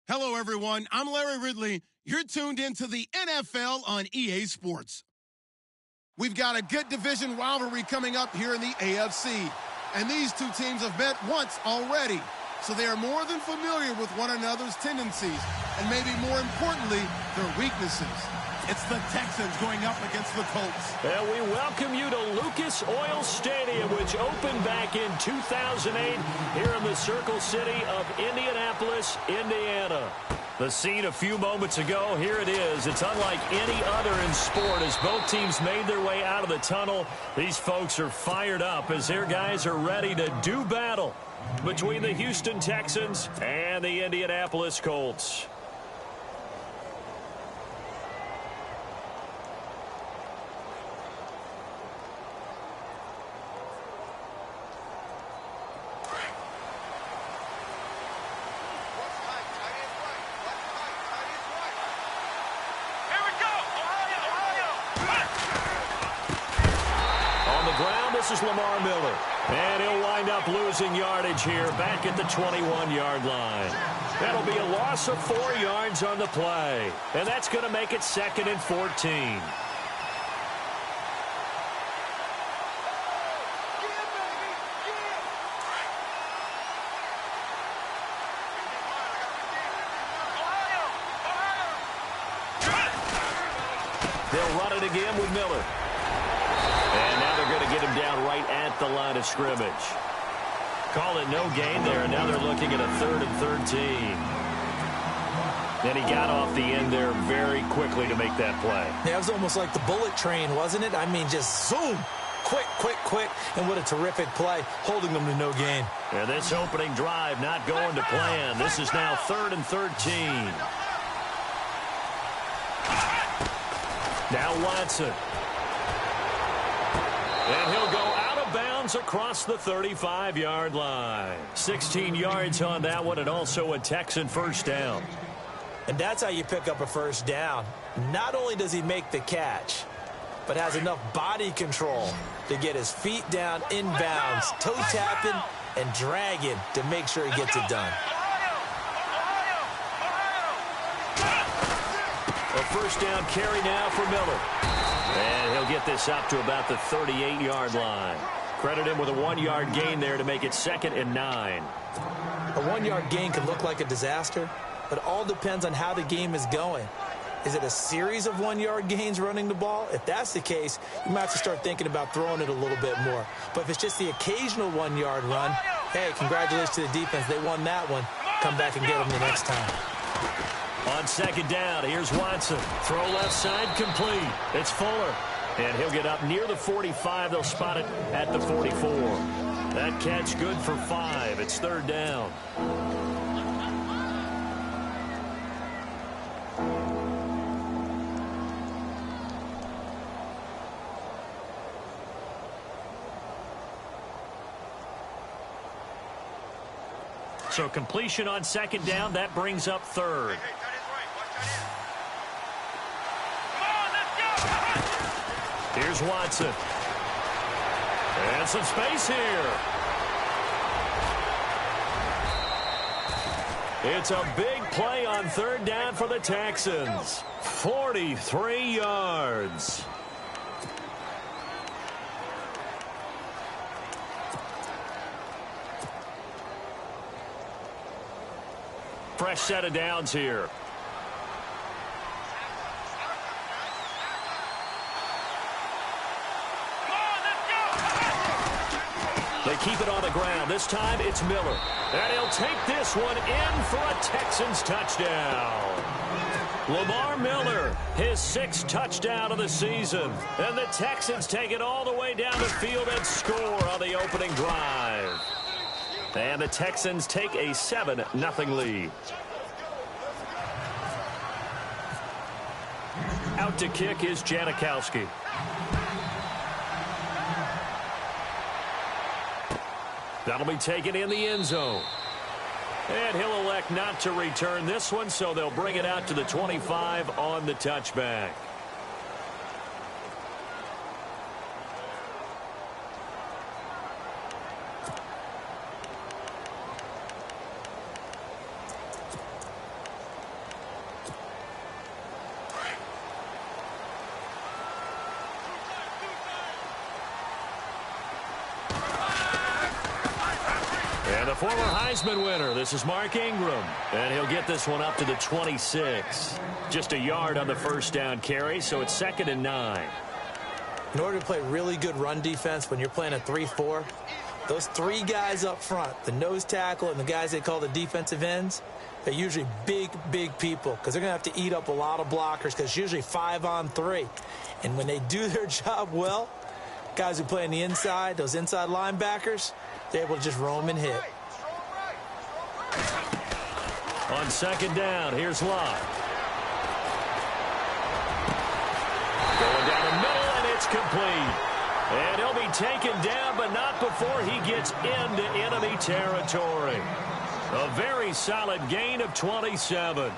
Hello, everyone. I'm Larry Ridley. You're tuned into the NFL on EA Sports. We've got a good division rivalry coming up here in the AFC, and these two teams have met once already, so they are more than familiar with one another's tendencies, and maybe more importantly, their weaknesses. It's the Texans going up against the Colts. And we welcome you to Lucas Oil Stadium, which opened back in 2008 here in the Circle City of Indianapolis, Indiana. The scene a few moments ago, here it is. It's unlike any other in sport as both teams made their way out of the tunnel. These folks are fired up as their guys are ready to do battle between the Houston Texans and the Indianapolis Colts. This is Lamar Miller, and he'll wind up losing yardage here back at the 21-yard line. That'll be a loss of 4 yards on the play, and that's going to make it 2nd and 14. They'll run it again with Miller. And now they're going to get him down right at the line of scrimmage. Call it no gain there, and now they're looking at a 3rd and 13. And he got off the end there very quickly to make that play. Yeah, it was almost like the bullet train, wasn't it? I mean, just zoom. Quick, quick, quick. And what a terrific play, holding them to no gain. And this opening drive not going to plan. This is now 3rd and 13. Now Watson. And he'll go out of bounds across the 35-yard line. 16 yards on that one, and also a Texan first down. And that's how you pick up a first down. Not only does he make the catch, but has enough body control to get his feet down inbounds, toe tapping and dragging to make sure he gets it done. A first down carry now for Miller. And he'll get this up to about the 38-yard line. Credit him with a 1-yard gain there to make it 2nd and 9. A 1-yard gain can look like a disaster, but all depends on how the game is going. Is it a series of 1-yard gains running the ball? If that's the case, you might have to start thinking about throwing it a little bit more. But if it's just the occasional 1-yard run, hey, congratulations to the defense. They won that one. Come back and get them the next time. On 2nd down, here's Watson. Throw left side complete. It's Fuller. And he'll get up near the 45. They'll spot it at the 44. That catch good for 5. It's 3rd down. So completion on 2nd down. That brings up 3rd. Here's Watson. And some space here. It's a big play on 3rd down for the Texans. 43 yards. Fresh set of downs here. They keep it on the ground. This time it's Miller. And he'll take this one in for a Texans touchdown. Lamar Miller, his 6th touchdown of the season. And the Texans take it all the way down the field and score on the opening drive. And the Texans take a 7-0 lead. Out to kick is Janikowski. That'll be taken in the end zone. And he'll elect not to return this one, so they'll bring it out to the 25 on the touchback. The former Heisman winner, this is Mark Ingram, and he'll get this one up to the 26. Just a yard on the first down carry, so it's 2nd and 9. In order to play really good run defense when you're playing a 3-4, those three guys up front, the nose tackle and the guys they call the defensive ends, they're usually big, big people because they're going to have to eat up a lot of blockers because it's usually 5-on-3. And when they do their job well, guys who play on the inside, those inside linebackers, they're able to just roam and hit. On 2nd down, here's Locke. Going down the middle, and it's complete. And he'll be taken down, but not before he gets into enemy territory. A very solid gain of 27.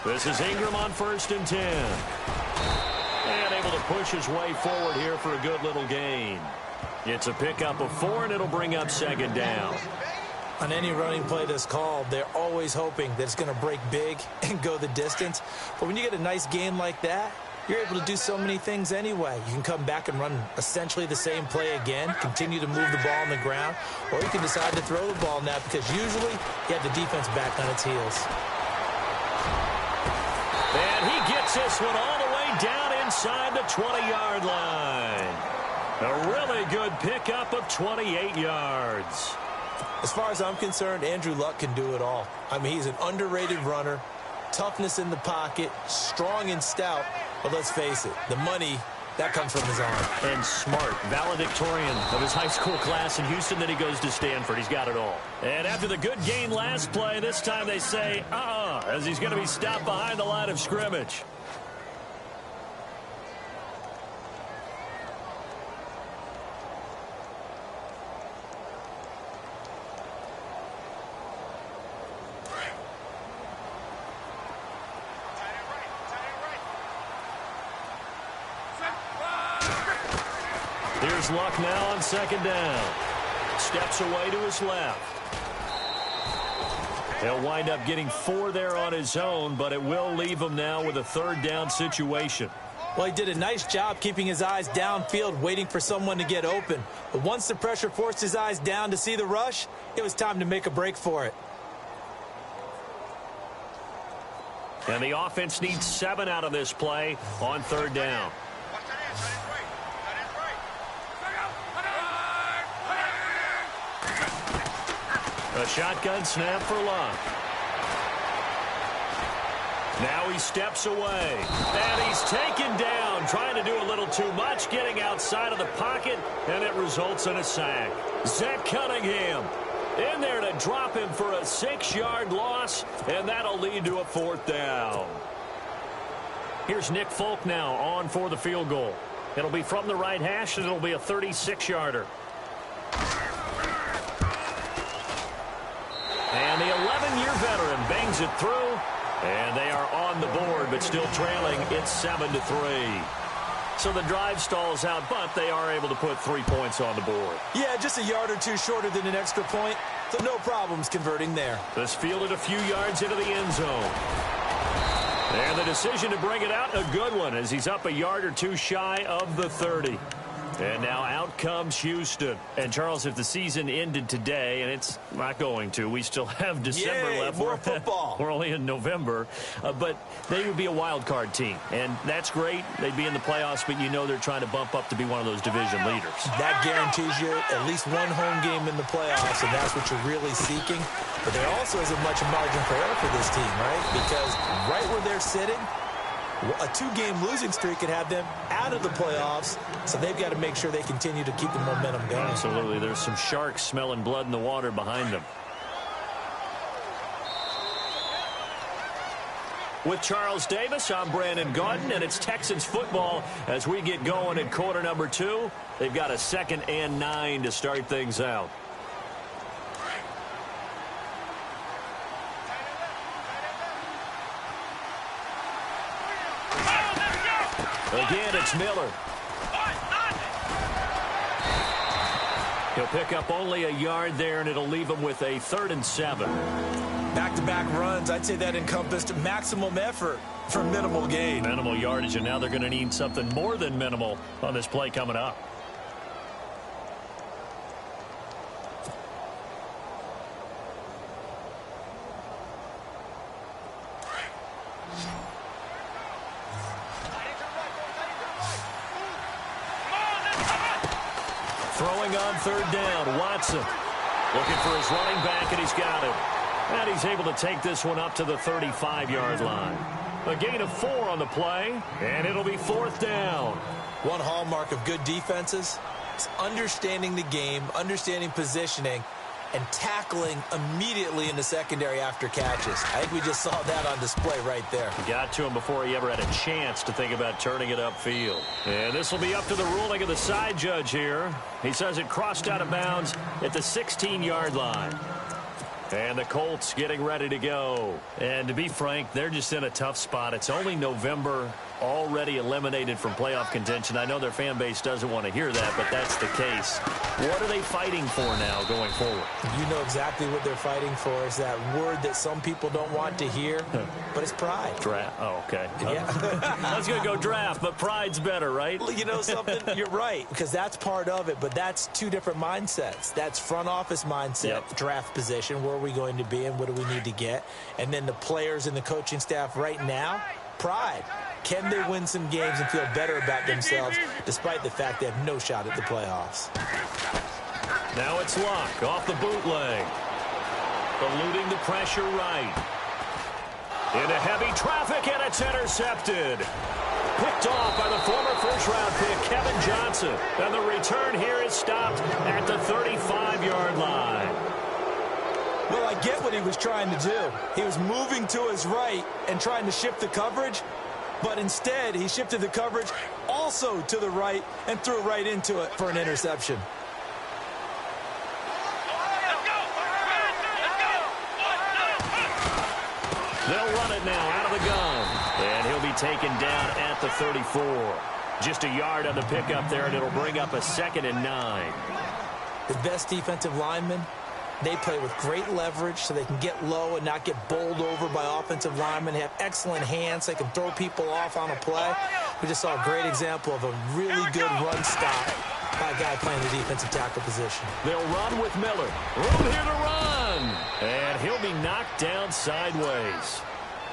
This is Ingram on 1st and 10. And able to push his way forward here for a good little gain. It's a pickup of 4, and it'll bring up 2nd down. On any running play that's called, they're always hoping that it's going to break big and go the distance. But when you get a nice gain like that, you're able to do so many things anyway. You can come back and run essentially the same play again, continue to move the ball on the ground, or you can decide to throw the ball now because usually you have the defense back on its heels. And he gets this one all the way down inside the 20-yard line. A really good pickup of 28 yards. As far as I'm concerned, Andrew Luck can do it all. I mean, he's an underrated runner, toughness in the pocket, strong and stout. But let's face it, the money, that comes from his arm. And smart, valedictorian of his high school class in Houston. Then he goes to Stanford. He's got it all. And after the good gain last play, this time they say, as he's going to be stopped behind the line of scrimmage. Here's Luck now on 2nd down. Steps away to his left. He'll wind up getting 4 there on his own, but it will leave him now with a 3rd down situation. Well, he did a nice job keeping his eyes downfield, waiting for someone to get open. But once the pressure forced his eyes down to see the rush, it was time to make a break for it. And the offense needs 7 out of this play on 3rd down. A shotgun snap for Luck. Now he steps away. And he's taken down, trying to do a little too much, getting outside of the pocket, and it results in a sack. Zach Cunningham in there to drop him for a 6-yard loss, and that'll lead to a 4th down. Here's Nick Folk now on for the field goal. It'll be from the right hash, and it'll be a 36-yarder. And the 11-year veteran bangs it through, and they are on the board, but still trailing. It's 7-3. So the drive stalls out, but they are able to put 3 points on the board. Yeah, just a yard or two shorter than an extra point, so no problems converting there. This fielded a few yards into the end zone. And the decision to bring it out, a good one, as he's up a yard or two shy of the 30. And now out comes Houston. And, Charles, if the season ended today, and it's not going to, we still have December left. More football. We're only in November. But they would be a wild card team. And that's great. They'd be in the playoffs, but you know they're trying to bump up to be one of those division leaders. That guarantees you at least one home game in the playoffs, and that's what you're really seeking. But there also isn't much margin for error for this team, right? Because right where they're sitting, a 2-game losing streak could have them out of the playoffs, so they've got to make sure they continue to keep the momentum going. Absolutely. There's some sharks smelling blood in the water behind them. With Charles Davis, I'm Brandon Gaudin, and it's Texans football as we get going at quarter number 2. They've got a 2nd and 9 to start things out. Again, it's Miller. He'll pick up only a yard there, and it'll leave him with a 3rd and 7. Back-to-back runs, I'd say that encompassed maximum effort for minimal gain. Minimal yardage, and now they're going to need something more than minimal on this play coming up. Throwing on third down, Watson. Looking for his running back, and he's got it. And he's able to take this one up to the 35-yard line. A gain of 4 on the play, and it'll be 4th down. One hallmark of good defenses is understanding the game, understanding positioning, and tackling immediately in the secondary after catches. I think we just saw that on display right there. Got to him before he ever had a chance to think about turning it upfield. And this will be up to the ruling of the side judge here. He says it crossed out of bounds at the 16-yard line. And the Colts getting ready to go. And to be frank, they're just in a tough spot. It's only November, already eliminated from playoff contention. I know their fan base doesn't want to hear that, but that's the case. What are they fighting for now going forward? You know exactly what they're fighting for. Is that word that some people don't want to hear, but it's pride. Draft. Oh, okay. Yeah. I was going to go draft, but pride's better, right? You know something? You're right, because that's part of it, but that's two different mindsets. That's front office mindset, draft position, where are we going to be and what do we need to get? And then the players and the coaching staff right now, pride. Can they win some games and feel better about themselves despite the fact they have no shot at the playoffs? Now it's Luck off the bootleg. Eluding the pressure right. Into heavy traffic, and it's intercepted. Picked off by the former first-round pick, Kevin Johnson. And the return here is stopped at the 35-yard line. Well, I get what he was trying to do. He was moving to his right and trying to shift the coverage, but instead he shifted the coverage also to the right and threw right into it for an interception. They'll run it now out of the gun, and he'll be taken down at the 34. Just a yard on the pickup there, and it'll bring up a 2nd and 9. The best defensive linemen, they play with great leverage so they can get low and not get bowled over by offensive linemen. They have excellent hands. They can throw people off on a play. We just saw a great example of a really good run stop by a guy playing the defensive tackle position. They'll run with Miller. Room here to run. And he'll be knocked down sideways.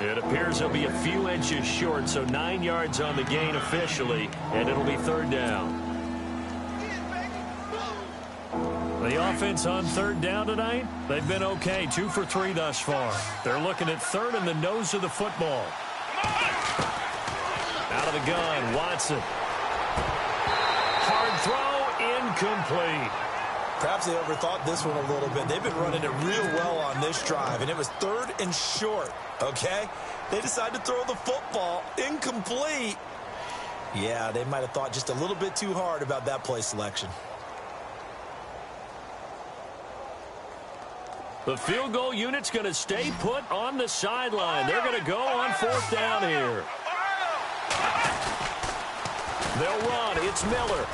It appears he'll be a few inches short, so 9 yards on the gain officially, and it'll be 3rd down. The offense on 3rd down tonight, they've been okay, 2 for 3 thus far. They're looking at 3rd in the nose of the football. Out of the gun, Watson. Hard throw, incomplete. Perhaps they overthought this one a little bit. They've been running it real well on this drive, and it was 3rd and short, okay? They decided to throw the football, incomplete. Yeah, they might have thought just a little bit too hard about that play selection. The field goal unit's going to stay put on the sideline. They're going to go on 4th down here. They'll run. It's Miller.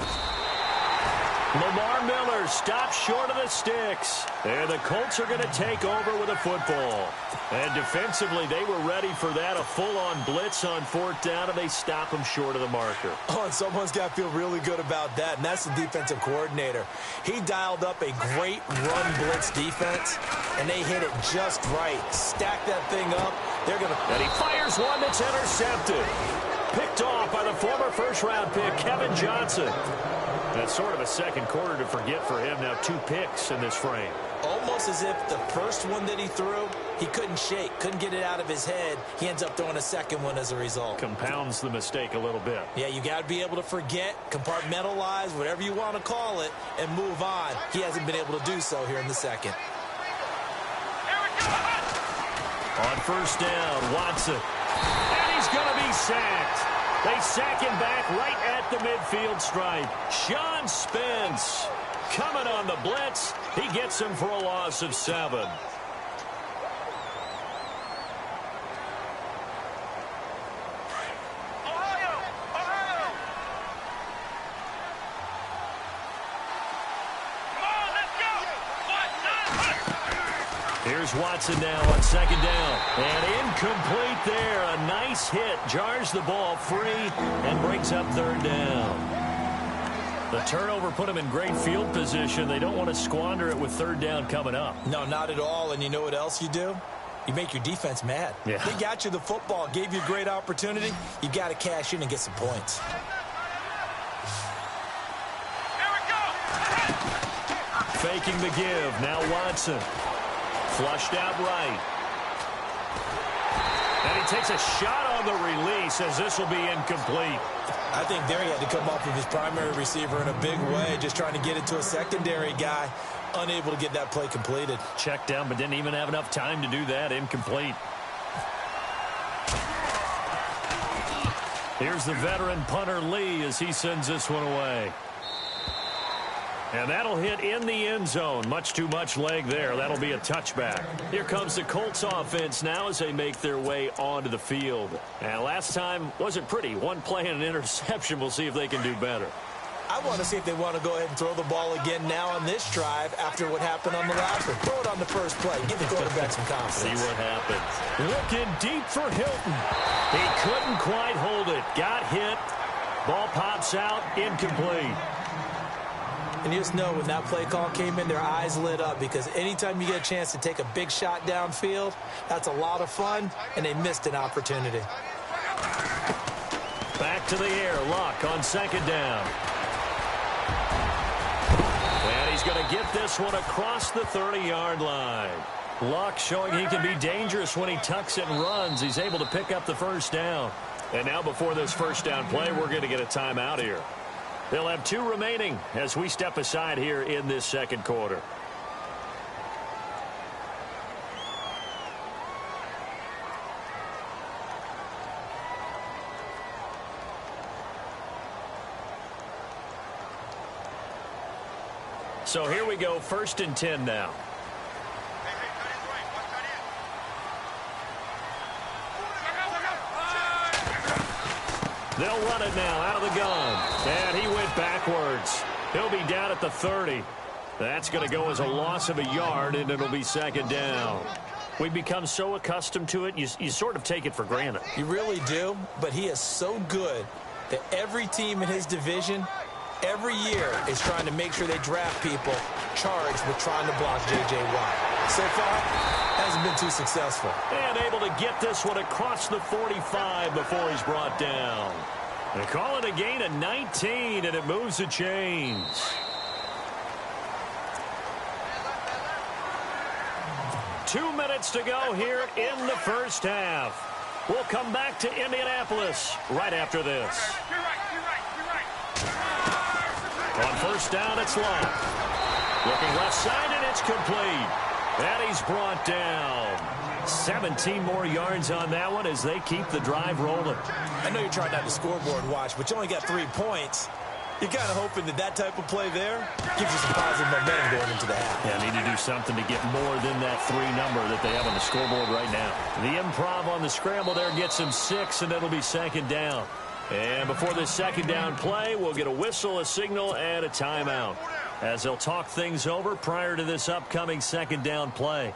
Lamar Miller stops short of the sticks. And the Colts are going to take over with a football. And defensively, they were ready for that, a full-on blitz on 4th down, and they stop them short of the marker. Oh, and someone's got to feel really good about that, and that's the defensive coordinator. He dialed up a great run blitz defense, and they hit it just right. Stack that thing up. They're going to... And he fires one that's intercepted. Picked off by the former first-round pick, Kevin Johnson. That's sort of a second quarter to forget for him. Now 2 picks in this frame. Almost as if the first one that he threw, he couldn't shake, couldn't get it out of his head. He ends up throwing a second one as a result. Compounds the mistake a little bit. Yeah, you got to be able to forget, compartmentalize, whatever you want to call it, and move on. He hasn't been able to do so here in the second. On 1st down, Watson. And he's going to be sacked. They sack him back right at the midfield stripe. Sean Spence coming on the blitz. He gets him for a loss of 7. Here's Watson now on second down. And incomplete there. A nice hit. Jars the ball free and brings up third down. The turnover put them in great field position. They don't want to squander it with third down coming up. No, not at all. And you know what else you do? You make your defense mad. Yeah. They got you the football, gave you a great opportunity. You got to cash in and get some points. Faking the give. Now Watson. Flushed out right. And he takes a shot on the release as this will be incomplete. I think there he had to come off of his primary receiver in a big way, just trying to get it to a secondary guy. Unable to get that play completed. Checked down, but didn't even have enough time to do that. Incomplete. Here's the veteran punter Lee as he sends this one away. And that'll hit in the end zone. Much too much leg there. That'll be a touchback. Here comes the Colts offense now as they make their way onto the field. And last time wasn't pretty. One play and an interception. We'll see if they can do better. I want to see if they want to go ahead and throw the ball again now on this drive after what happened on the last one. Throw it on the first play. Give the quarterback some confidence. See what happens. Looking deep for Hilton. He couldn't quite hold it. Got hit. Ball pops out. Incomplete. And you just know when that play call came in, their eyes lit up because anytime you get a chance to take a big shot downfield, that's a lot of fun, and they missed an opportunity. Back to the air. Luck on second down. And he's going to get this one across the 30-yard line. Luck showing he can be dangerous when he tucks it and runs. He's able to pick up the first down. And now before this first down play, we're going to get a timeout here. They'll have 2 remaining as we step aside here in this second quarter. So here we go, 1st and 10 now. They'll run it now out of the gun. And he went backwards. He'll be down at the 30. That's going to go as a loss of a yard, and it'll be second down. We've become so accustomed to it, you sort of take it for granted. You really do, but he is so good that every team in his division, every year, is trying to make sure they draft people charged with trying to block J.J. Watt. So far, hasn't been too successful. And able to get this one across the 45 before he's brought down. They call it a gain of 19, and it moves the chains. 2 minutes to go here in the first half. We'll come back to Indianapolis right after this. On first down, it's Luck. Looking left side, and it's complete. And he's brought down. 17 more yards on that one as they keep the drive rolling. I know you're trying not to scoreboard watch, but you only got 3 points. You're kind of hoping that that type of play there gives you some positive momentum going into the half. Yeah, need to do something to get more than that 3 number that they have on the scoreboard right now. The improv on the scramble there gets them 6, and it'll be second down. And before this second down play, we'll get a whistle, a signal, and a timeout as they'll talk things over prior to this upcoming second down play.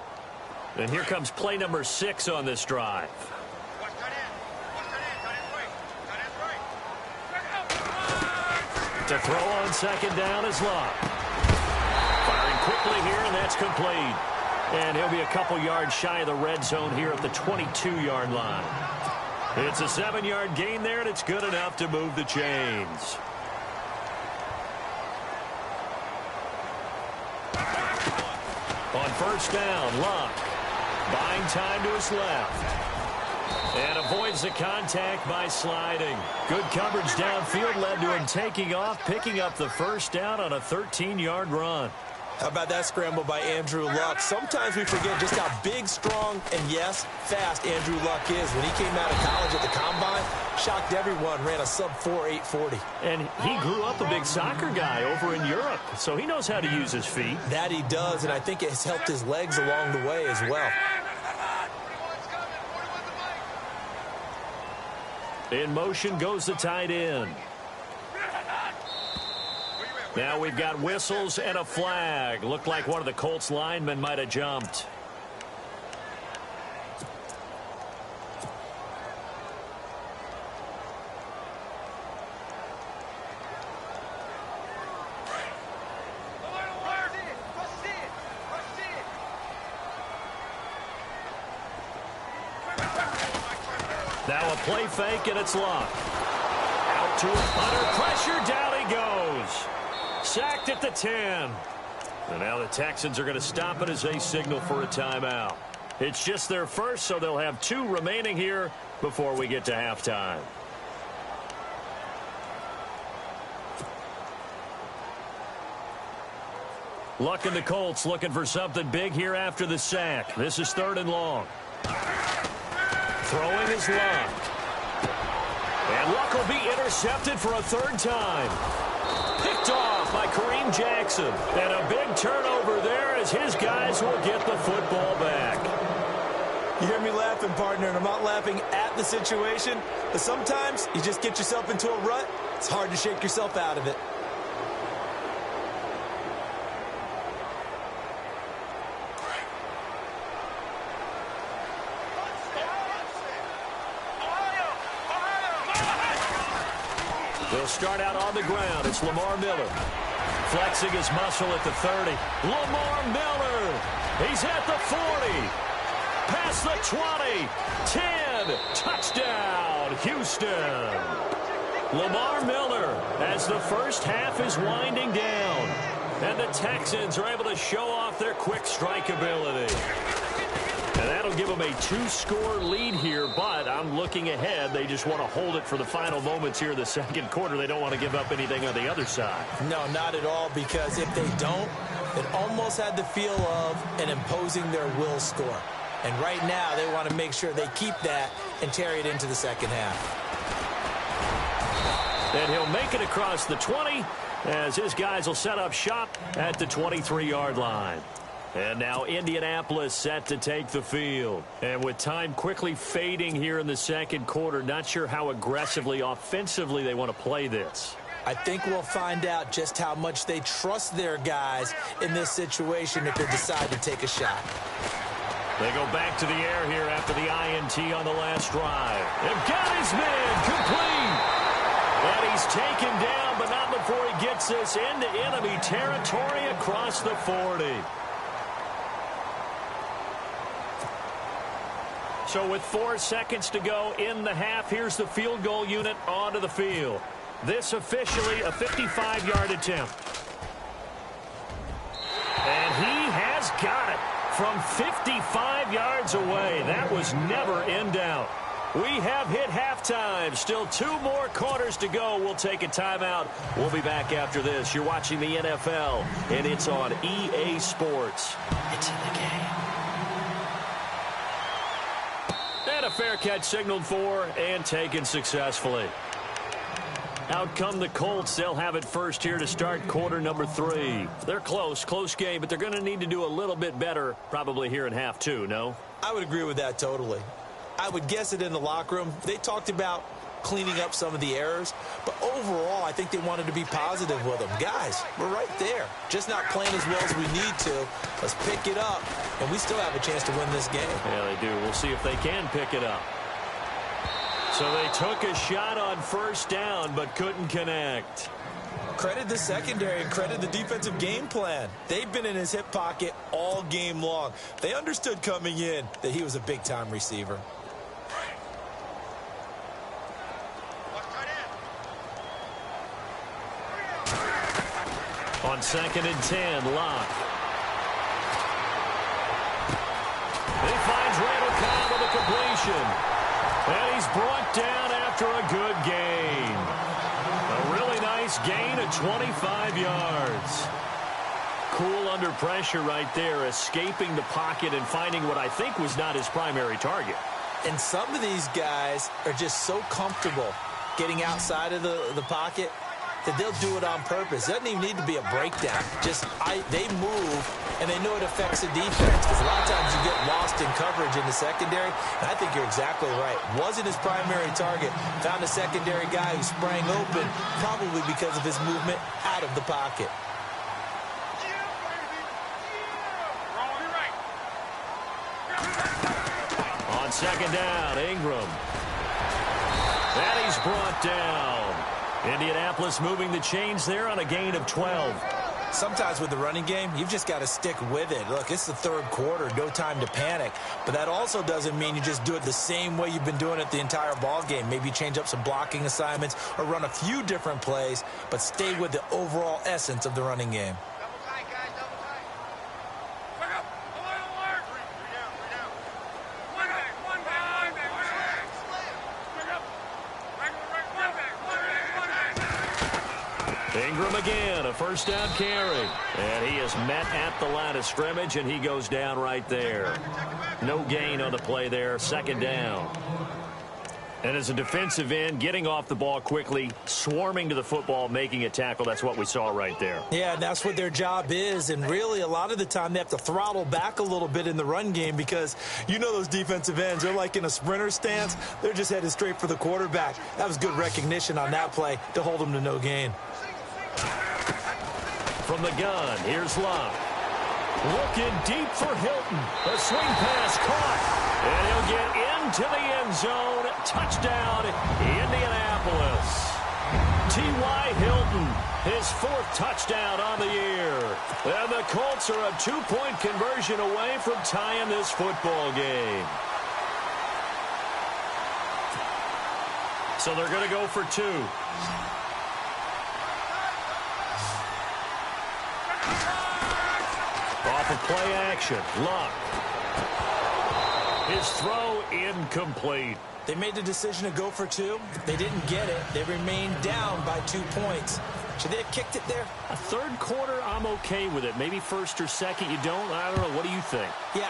And here comes play number 6 on this drive. To throw on second down is Luck. Firing quickly here, and that's complete. And he'll be a couple yards shy of the red zone here at the 22-yard line. It's a 7-yard gain there, and it's good enough to move the chains. On first down, Luck buying time to his left. And avoids the contact by sliding. Good coverage downfield led to him taking off, picking up the first down on a 13-yard run. How about that scramble by Andrew Luck? Sometimes we forget just how big, strong, and, yes, fast Andrew Luck is. When he came out of college at the Combine, shocked everyone, ran a sub-4 840. And he grew up a big soccer guy over in Europe, so he knows how to use his feet. That he does, and I think it has helped his legs along the way as well. In motion goes the tight end. Now we've got whistles and a flag. Looked like one of the Colts linemen might have jumped. Now a play fake, and it's locked. Out to it. Under pressure, down he goes. Sacked at the 10. And now the Texans are going to stop it as they signal for a timeout. It's just their first, so they'll have 2 remaining here before we get to halftime. Luck and the Colts looking for something big here after the sack. This is 3rd and long. Throwing is Luck. And Luck will be intercepted for a 3rd time. Picked off by Kareem Jackson. And a big turnover there as his guys will get the football back. You hear me laughing, partner, and I'm not laughing at the situation, but sometimes you just get yourself into a rut. It's hard to shake yourself out of it. They'll start out on the ground. It's Lamar Miller. Flexing his muscle at the 30. Lamar Miller. He's at the 40. Past the 20. 10. Touchdown, Houston. Lamar Miller as the first half is winding down. And the Texans are able to show off their quick strike ability. And that'll give them a 2-score lead here, but I'm looking ahead. They just want to hold it for the final moments here in the 2nd quarter. They don't want to give up anything on the other side. No, not at all, because if they don't, it almost had the feel of an imposing their will score. And right now, they want to make sure they keep that and carry it into the 2nd half. And he'll make it across the 20 as his guys will set up shop at the 23-yard line. And now Indianapolis set to take the field. And with time quickly fading here in the 2nd quarter, not sure how aggressively, offensively they want to play this. I think we'll find out just how much they trust their guys in this situation if they decide to take a shot. They go back to the air here after the INT on the last drive. They've got his man complete. And he's taken down, but not before he gets this into enemy territory across the 40. So with 4 seconds to go in the half, here's the field goal unit onto the field. This officially a 55-yard attempt. And he has got it from 55 yards away. That was never in doubt. We have hit halftime. Still 2 more quarters to go. We'll take a timeout. We'll be back after this. You're watching the NFL, and it's on EA Sports. It's in the game. And a fair catch signaled for and taken successfully. Out come the Colts. They'll have it first here to start quarter number 3. They're close game, but they're going to need to do a little bit better probably here in half 2, no? I would agree with that totally. I would guess it in the locker room. They talked about cleaning up some of the errors, but overall, I think they wanted to be positive with them. Guys, we're right there. Just not playing as well as we need to. Let's pick it up, and we still have a chance to win this game. Yeah, they do. We'll see if they can pick it up. So they took a shot on first down, but couldn't connect. Credit the secondary and credit the defensive game plan. They've been in his hip pocket all game long. They understood coming in that he was a big-time receiver. On 2nd and 10, Locke. He finds Randall Cobb with a completion. And he's brought down after a good gain. A really nice gain of 25 yards. Cool under pressure right there, escaping the pocket and finding what I think was not his primary target. And some of these guys are just so comfortable getting outside of the pocket that they'll do it on purpose. It doesn't even need to be a breakdown. They move, and they know it affects the defense. Because a lot of times you get lost in coverage in the secondary, and I think you're exactly right. Wasn't his primary target. Found a secondary guy who sprang open, probably because of his movement out of the pocket. On 2nd down, Ingram. And he's brought down. Indianapolis moving the chains there on a gain of 12. Sometimes with the running game, you've just got to stick with it. Look, it's the third quarter, no time to panic. But that also doesn't mean you just do it the same way you've been doing it the entire ball game. Maybe change up some blocking assignments or run a few different plays, but stay with the overall essence of the running game. Ingram again, a first down carry. And he is met at the line of scrimmage, and he goes down right there. No gain on the play there, second down. And as a defensive end, getting off the ball quickly, swarming to the football, making a tackle, that's what we saw right there. Yeah, and that's what their job is. And really, a lot of the time, they have to throttle back a little bit in the run game because you know those defensive ends, they're like in a sprinter stance. They're just headed straight for the quarterback. That was good recognition on that play to hold them to no gain. From the gun, here's Love. Looking deep for Hilton. A swing pass caught. And he'll get into the end zone. Touchdown, Indianapolis. T.Y. Hilton, his fourth touchdown on the year. And the Colts are a two-point conversion away from tying this football game. So they're going to go for two. Off of play action, Luck. His throw incomplete. They made the decision to go for two. They didn't get it. They remained down by 2 points. Should they have kicked it there? A third quarter, I'm okay with it. Maybe first or second, you don't. I don't know. What do you think? Yeah,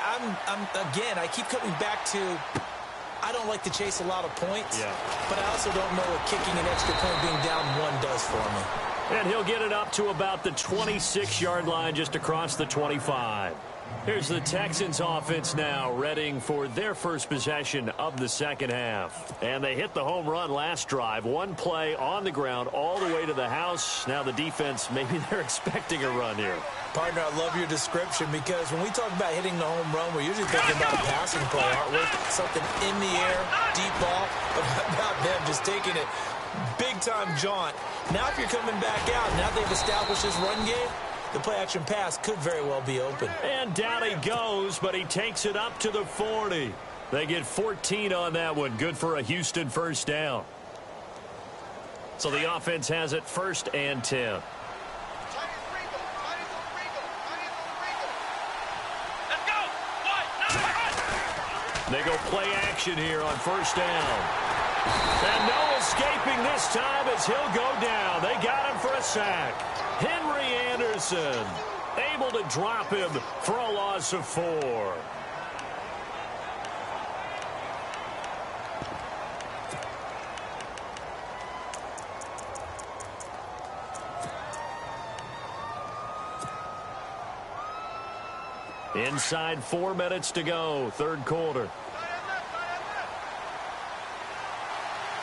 again, I keep coming back to I don't like to chase a lot of points, but I also don't know what kicking an extra point being down one does for me. And he'll get it up to about the 26-yard line, just across the 25. Here's the Texans offense now, readying for their first possession of the second half. And they hit the home run last drive. One play on the ground all the way to the house. Now the defense, maybe they're expecting a run here. Partner, I love your description because when we talk about hitting the home run, we're usually thinking about a passing play, aren't we? Something in the air, deep ball, but about them just taking it big-time jaunt. Now if you're coming back out, now they've established this run game, the play-action pass could very well be open. And down he goes, but he takes it up to the 40. They get 14 on that one. Good for a Houston first down. So the offense has it first and 10. They go play action here on first down. And no escaping this time as he'll go down. They got him for a sack. Henry Anderson able to drop him for a loss of 4. Inside 4 minutes to go, third quarter.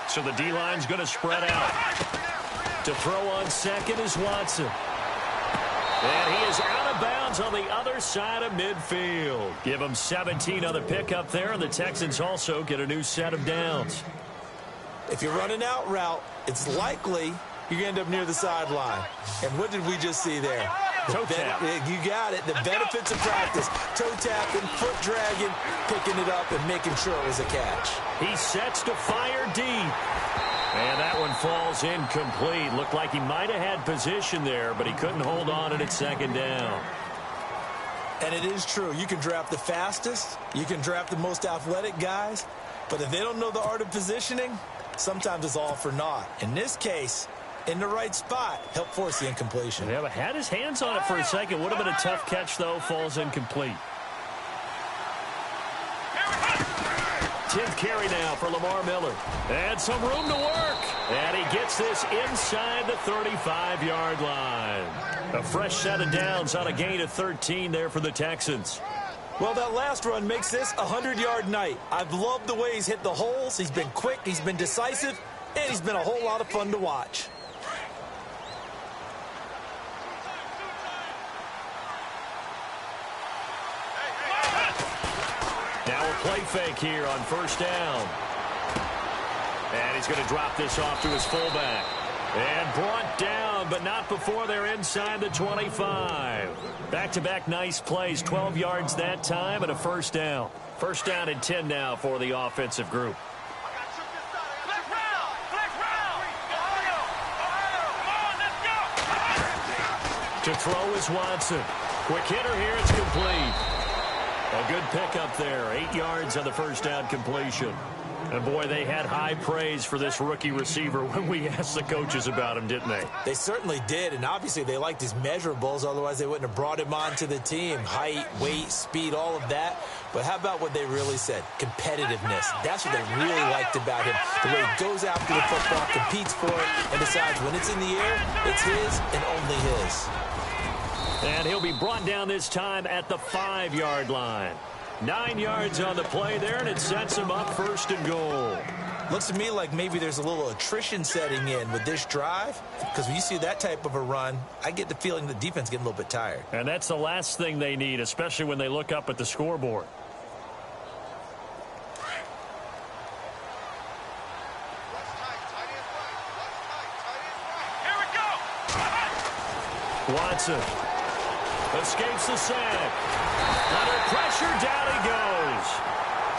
So the D-line's going to spread out. To throw on second is Watson. And he is out of bounds on the other side of midfield. Give him 17 on the pickup there, and the Texans also get a new set of downs. If you're running out route, it's likely you're going to end up near the sideline. And what did we just see there? Toe tap. You got it. The benefits of practice. Toe tapping, foot dragging, picking it up, and making sure it was a catch. He sets to fire deep. And that one falls incomplete. Looked like he might have had position there, but he couldn't hold on at second down. And it is true. You can draft the fastest. You can draft the most athletic guys. But if they don't know the art of positioning, sometimes it's all for naught. In this case, in the right spot, help force the incompletion. Yeah, but had his hands on it for a second. Would have been a tough catch, though. Falls incomplete. 10th carry now for Lamar Miller. And some room to work. And he gets this inside the 35-yard line. A fresh set of downs on a gain of 13 there for the Texans. Well, that last run makes this a 100-yard night. I've loved the way he's hit the holes. He's been quick. He's been decisive. And he's been a whole lot of fun to watch. Now a play fake here on first down. And he's going to drop this off to his fullback. And brought down, but not before they're inside the 25. Back-to-back nice plays, 12 yards that time and a first down. First down and 10 now for the offensive group. To throw is Watson. Quick hitter here, it's complete. A good pickup there, 8 yards on the first down completion. And, boy, they had high praise for this rookie receiver when we asked the coaches about him, didn't they? They certainly did, and obviously they liked his measurables. Otherwise, they wouldn't have brought him onto the team. Height, weight, speed, all of that. But how about what they really said? Competitiveness. That's what they really liked about him. The way he goes after the football, competes for it, and decides when it's in the air, it's his and only his. And he'll be brought down this time at the 5-yard line. 9 yards on the play there, and it sets him up first and goal. Looks to me like maybe there's a little attrition setting in with this drive, because when you see that type of a run, I get the feeling the defense getting a little bit tired. And that's the last thing they need, especially when they look up at the scoreboard. Watson escapes the sack. Under pressure, down he goes.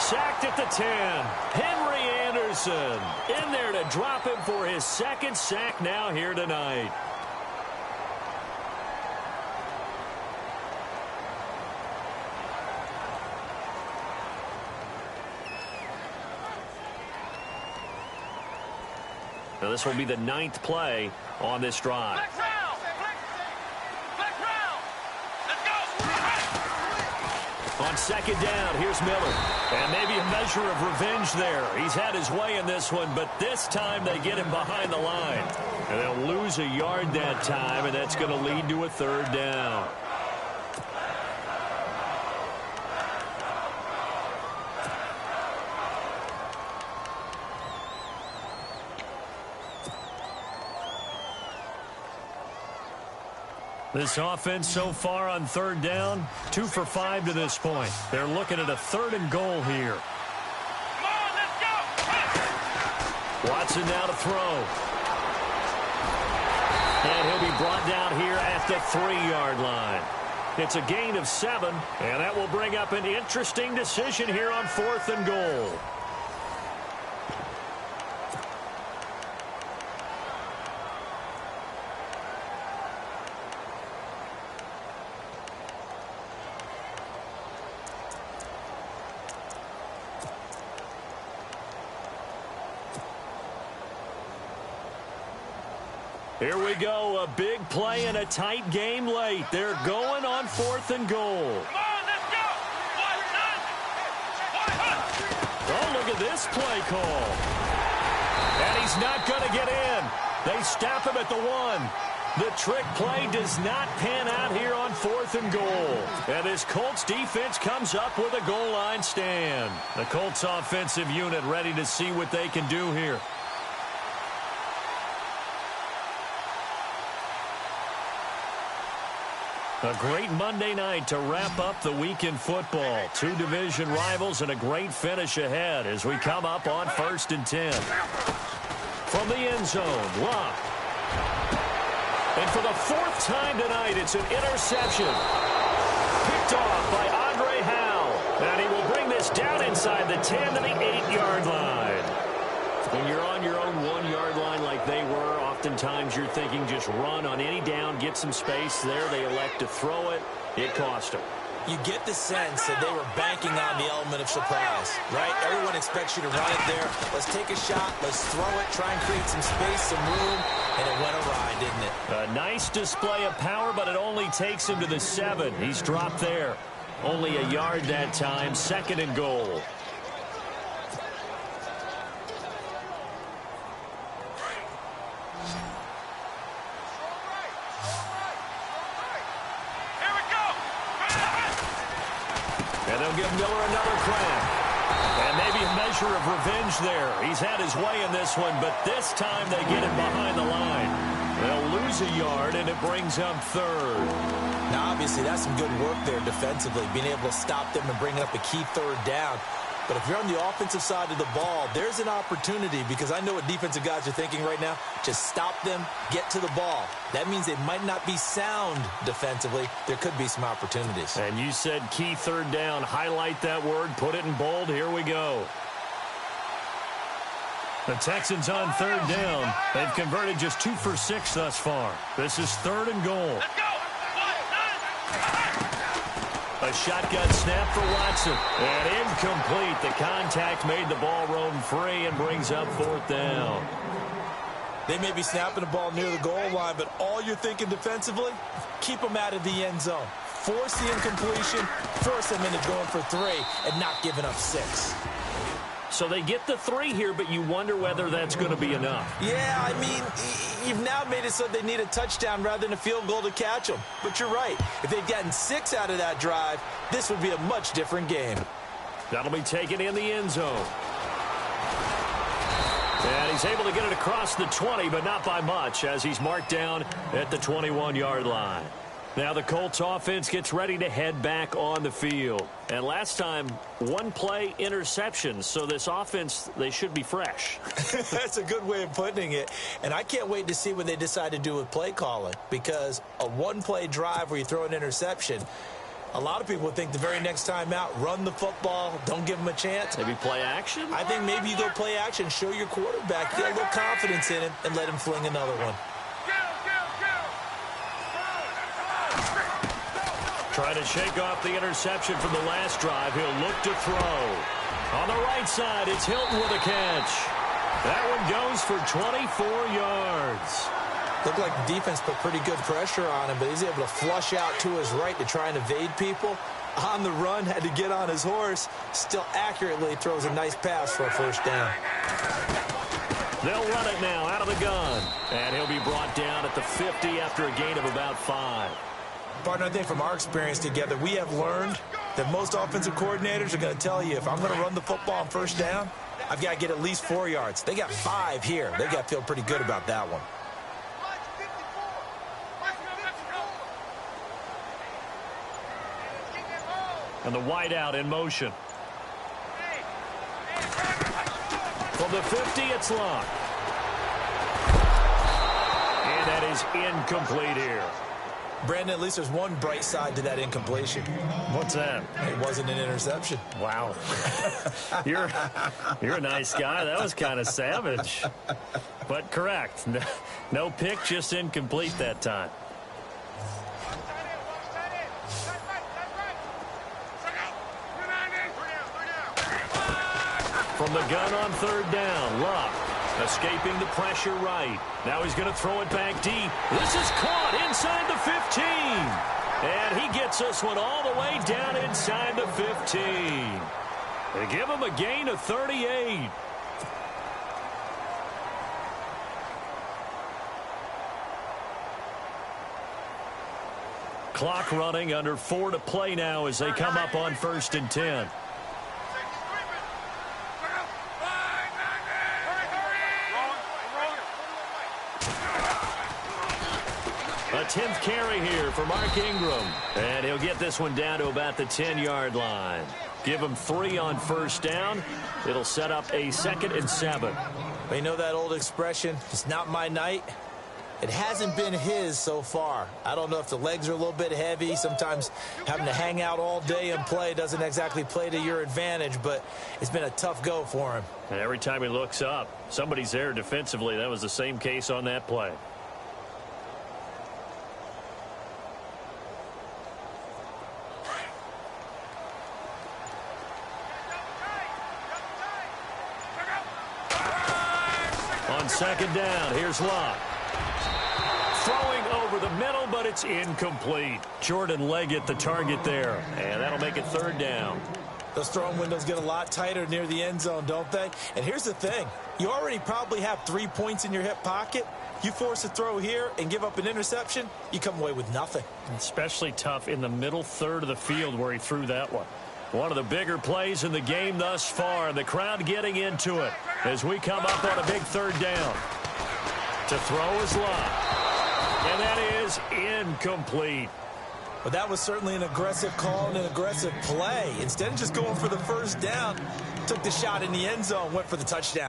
Sacked at the 10. Henry Anderson in there to drop him for his second sack now here tonight. Now this will be the 9th play on this drive. On second down, here's Miller. And maybe a measure of revenge there. He's had his way in this one, but this time they get him behind the line. And they'll lose a yard that time, and that's going to lead to a third down. This offense so far on third down, 2 for 5 to this point. They're looking at a 3rd and goal here. Come on, let's go! Watson now to throw. And he'll be brought down here at the 3-yard line. It's a gain of 7, and that will bring up an interesting decision here on 4th and goal. Here we go, a big play in a tight game late. They're going on 4th and goal. Come on, let's go! Oh, look at this play call. And he's not going to get in. They stop him at the 1. The trick play does not pan out here on 4th and goal. And this Colts defense comes up with a goal line stand. The Colts offensive unit ready to see what they can do here. A great Monday night to wrap up the week in football. 2 division rivals and a great finish ahead as we come up on 1st and 10. From the end zone, Locke. And for the 4th time tonight, it's an interception. Picked off by Andre Howell. And he will bring this down inside the 10 to the 8-yard line. When you're on your own 1-yard line like they were, oftentimes you're thinking just run on any down, get some space there. They elect to throw it. It cost them. You get the sense that they were banking on the element of surprise, right? Everyone expects you to run it there. Let's take a shot. Let's throw it. Try and create some space, some room. And it went awry, didn't it? A nice display of power, but it only takes him to the 7. He's dropped there. Only a yard that time. 2nd and goal. And they'll give Miller another crack. And maybe a measure of revenge there. He's had his way in this one, but this time they get him behind the line. They'll lose a yard, and it brings up 3rd. Now, obviously, that's some good work there defensively, being able to stop them and bring up a key 3rd down. But if you're on the offensive side of the ball, there's an opportunity, because I know what defensive guys are thinking right now. Just stop them, get to the ball. That means they might not be sound defensively. There could be some opportunities. And you said key third down. Highlight that word. Put it in bold. Here we go. The Texans on third down. They've converted just 2 for 6 thus far. This is 3rd and goal. Let's go. A shotgun snap for Watson. And incomplete. The contact made the ball roam free and brings up 4th down. They may be snapping the ball near the goal line, but all you're thinking defensively, keep them out of the end zone. Force the incompletion, force them into going for 3, and not giving up 6. So they get the 3 here, but you wonder whether that's going to be enough. Yeah, I mean, you've now made it so they need a touchdown rather than a field goal to catch them. But you're right. If they'd gotten 6 out of that drive, this would be a much different game. That'll be taken in the end zone. And he's able to get it across the 20, but not by much, as he's marked down at the 21-yard line. Now the Colts offense gets ready to head back on the field. And last time, 1-play interceptions. So this offense, they should be fresh. That's a good way of putting it. And I can't wait to see what they decide to do with play calling. Because a 1-play drive where you throw an interception, a lot of people think the very next time out, run the football, don't give them a chance. Maybe play action? I think maybe you go play action, show your quarterback, get a little confidence in him, and let him fling another one. Trying to shake off the interception from the last drive. He'll look to throw. On the right side, it's Hilton with a catch. That one goes for 24 yards. Looked like the defense put pretty good pressure on him, but he's able to flush out to his right to try and evade people. On the run, had to get on his horse. Still accurately throws a nice pass for a 1st down. They'll run it now out of the gun. And he'll be brought down at the 50 after a gain of about 5. Partner, I think from our experience together, we have learned that most offensive coordinators are going to tell you, if I'm going to run the football on 1st down, I've got to get at least 4 yards. They got 5 here. They got to feel pretty good about that one. And the wideout in motion. From the 50, it's locked. And that is incomplete here. Brandon, at least there's one bright side to that incompletion. What's that? It wasn't an interception. Wow. You're a nice guy. That was kind of savage. But correct. No pick, just incomplete that time. From the gun on 3rd down, Luck. Escaping the pressure right. Now he's going to throw it back deep. This is caught inside the 15. And he gets this one all the way down inside the 15. They give him a gain of 38. Clock running, under 4 to play now as they come up on 1st and 10. A 10th carry here for Mark Ingram. And he'll get this one down to about the 10-yard line. Give him 3 on 1st down. It'll set up a 2nd and 7. You know that old expression, it's not my night? It hasn't been his so far. I don't know if the legs are a little bit heavy. Sometimes having to hang out all day and play doesn't exactly play to your advantage, but it's been a tough go for him. And every time he looks up, somebody's there defensively. That was the same case on that play. On 2nd down, here's Locke. Throwing over the middle, but it's incomplete. Jordan Leggett, the target there. And that'll make it 3rd down. Those throwing windows get a lot tighter near the end zone, don't they? And here's the thing. You already probably have 3 points in your hip pocket. You force a throw here and give up an interception, you come away with nothing. Especially tough in the middle 3rd of the field where he threw that one. One of the bigger plays in the game thus far. The crowd getting into it as we come up on a big 3rd down. To throw is Locke. And that is incomplete. But that was certainly an aggressive call and an aggressive play. Instead of just going for the 1st down, took the shot in the end zone, went for the touchdown.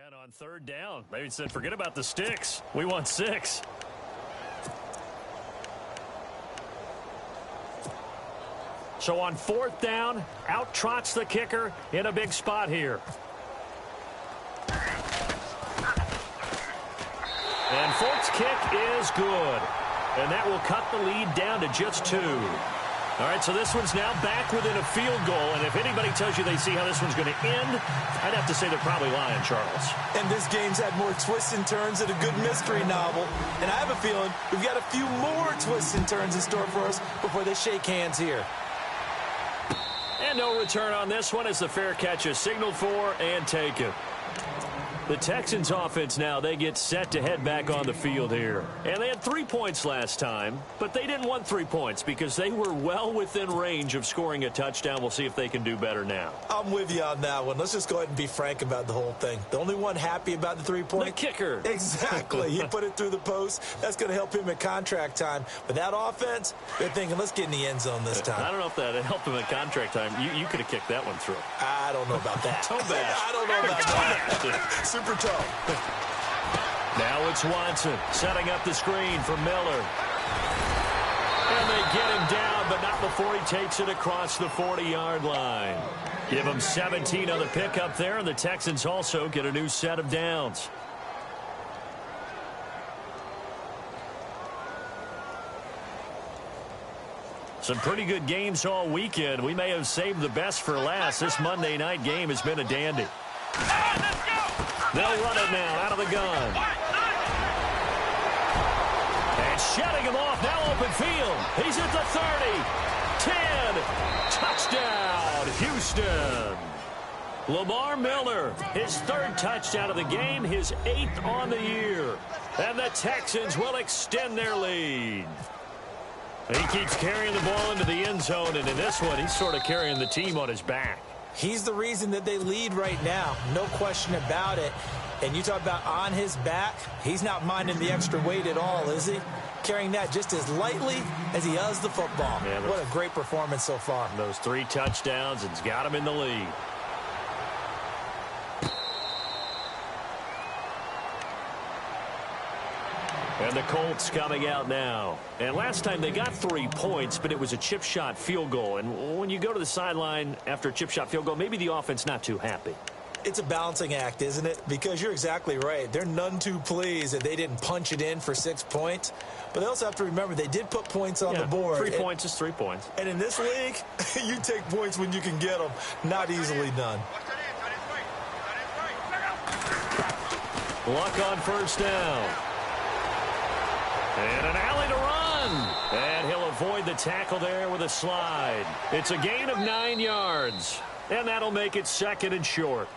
And on third down, they said, forget about the sticks. We want 6. So on fourth down, out trots the kicker in a big spot here. And Folk's kick is good. And that will cut the lead down to just 2. All right, so this one's now back within a field goal. And if anybody tells you they see how this one's going to end, I'd have to say they're probably lying, Charles. And this game's had more twists and turns than a good mystery novel. And I have a feeling we've got a few more twists and turns in store for us before they shake hands here. And no return on this one as the fair catch is signaled for and taken. The Texans offense now, they get set to head back on the field here. And they had 3 points last time, but they didn't want 3 points because they were well within range of scoring a touchdown. We'll see if they can do better now. I'm with you on that one. Let's just go ahead and be frank about the whole thing. The only one happy about the 3-point? The kicker. Exactly. He put it through the post. That's going to help him at contract time. But that offense, they're thinking, let's get in the end zone this time. I don't know if that helped him at contract time. You could have kicked that one through. I don't know about that. Toe bash. I don't know about that. Super toe. Now it's Watson setting up the screen for Miller. And they get him down, but not before he takes it across the 40-yard line. Give him 17 on the pickup there, and the Texans also get a new set of downs. Some pretty good games all weekend. We may have saved the best for last. This Monday night game has been a dandy. They'll run it now out of the gun. And shutting him off, now open field. He's at the 30, 10, touchdown, Houston. Lamar Miller, his 3rd touchdown of the game, his 8th on the year. And the Texans will extend their lead. He keeps carrying the ball into the end zone, and in this one, he's sort of carrying the team on his back. He's the reason that they lead right now. No question about it. And you talk about on his back, he's not minding the extra weight at all, is he? Carrying that just as lightly as he does the football. Yeah, what a great performance so far. Those 3 touchdowns, it's got him in the lead. And the Colts coming out now. And last time they got 3 points, but it was a chip shot field goal. And when you go to the sideline after a chip shot field goal, maybe the offense not too happy. It's a balancing act, isn't it? Because you're exactly right. They're none too pleased that they didn't punch it in for 6 points. But they also have to remember they did put points on the board. 3 points is 3 points. And in this league, you take points when you can get them. Not easily done. Luck on first down. And an alley to run. And he'll avoid the tackle there with a slide. It's a gain of 9 yards. And that'll make it 2nd and short.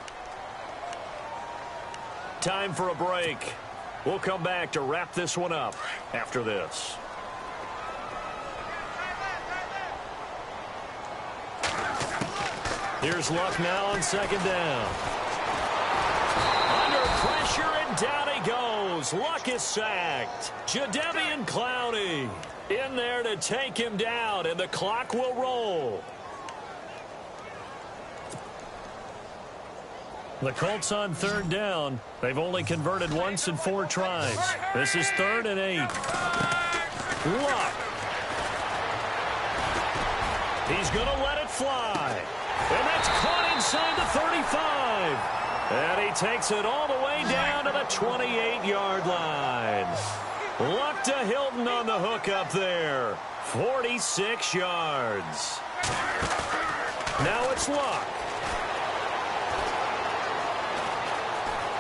Time for a break. We'll come back to wrap this one up after this. Here's Luck now on 2nd down. Under pressure and down he goes. Luck is sacked. Jadeveon Clowney in there to take him down, and the clock will roll. The Colts on 3rd down. They've only converted once in 4 tries. This is 3rd and 8. Luck. He's going to let it fly. And that's caught inside the 35. And he takes it all the way down to the 28-yard line. Luck to Hilton on the hook up there. 46 yards. Now it's Luck.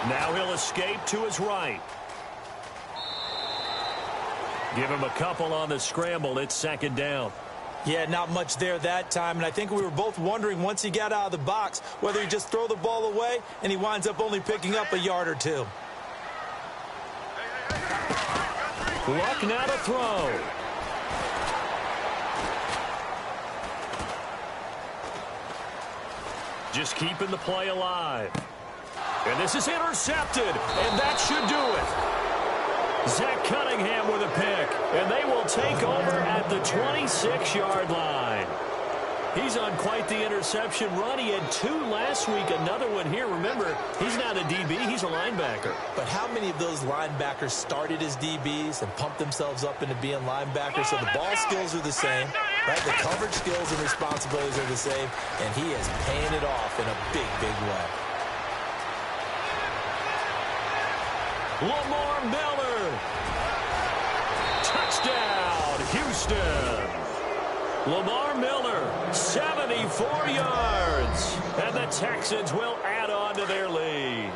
Now he'll escape to his right. Give him a couple on the scramble. It's 2nd down. Yeah, not much there that time. And I think we were both wondering once he got out of the box whether he'd just throw the ball away and he winds up only picking up a yard or 2. Luck now to throw. Just keeping the play alive. And this is intercepted, and that should do it. Zach Cunningham with a pick, and they will take over at the 26-yard line. He's on quite the interception run. He had 2 last week, another one here. Remember, he's not a DB, he's a linebacker. But how many of those linebackers started as DBs and pumped themselves up into being linebackers? So the ball skills are the same, right? The coverage skills and responsibilities are the same, and he is paying it off in a big, big way. Lamar Miller. Touchdown, Houston. Lamar Miller, 74 yards. And the Texans will add on to their lead.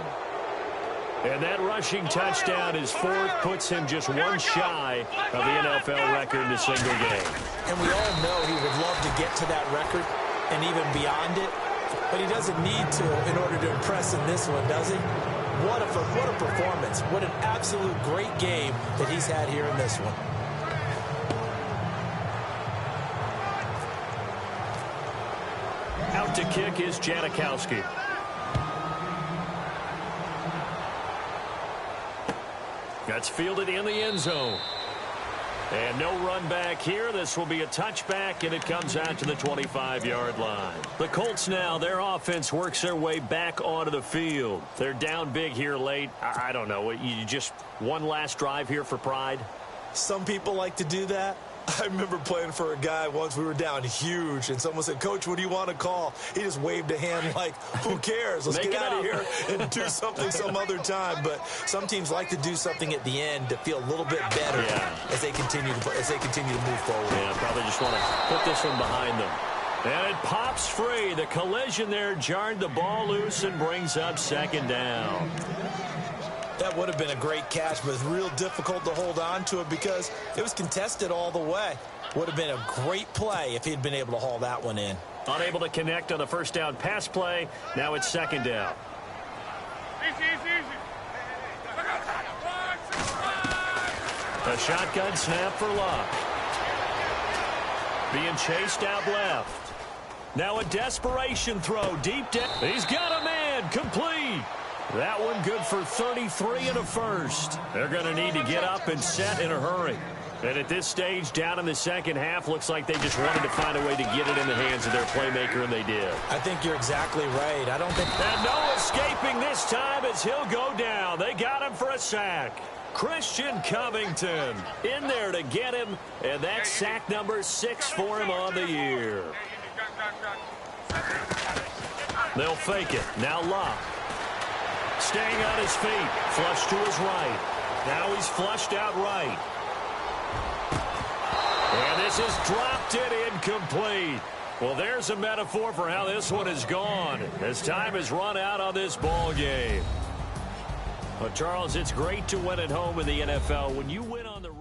And that rushing touchdown, his 4th, puts him just 1 shy of the NFL record in a single game. And we all know he would love to get to that record and even beyond it. But he doesn't need to in order to impress in this one, does he? What a performance. What an absolute great game that he's had here in this one. Out to kick is Janikowski. That's fielded in the end zone. And no run back here. This will be a touchback, and it comes out to the 25-yard line. The Colts now, their offense works their way back onto the field. They're down big here late. I don't know. You just one last drive here for pride? Some people like to do that. I remember playing for a guy once. We were down huge, and someone said, "Coach, what do you want to call?" He just waved a hand like, who cares? Let's get out of here and do something some other time. But some teams like to do something at the end to feel a little bit better as they continue to move forward. Yeah, probably just want to put this one behind them. And it pops free. The collision there jarred the ball loose and brings up 2nd down. That would have been a great catch, but it's real difficult to hold on to it because it was contested all the way. Would have been a great play if he'd been able to haul that one in. Unable to connect on the 1st down pass play. Now it's 2nd down. A shotgun snap for Luck. Being chased out left. Now a desperation throw deep down. He's got a man. Complete. That one good for 33 and a 1st. They're going to need to get up and set in a hurry. And at this stage, down in the 2nd half, looks like they just wanted to find a way to get it in the hands of their playmaker, and they did. I think you're exactly right. I don't think... And no escaping this time as he'll go down. They got him for a sack. Christian Covington in there to get him, and that's sack number 6 for him on the year. They'll fake it. Now Luck. Staying on his feet. Flush to his right. Now he's flushed out right. And this is dropped it incomplete. Well, there's a metaphor for how this one is gone as time has run out on this ball game. Well, Charles, it's great to win at home in the NFL. When you win on the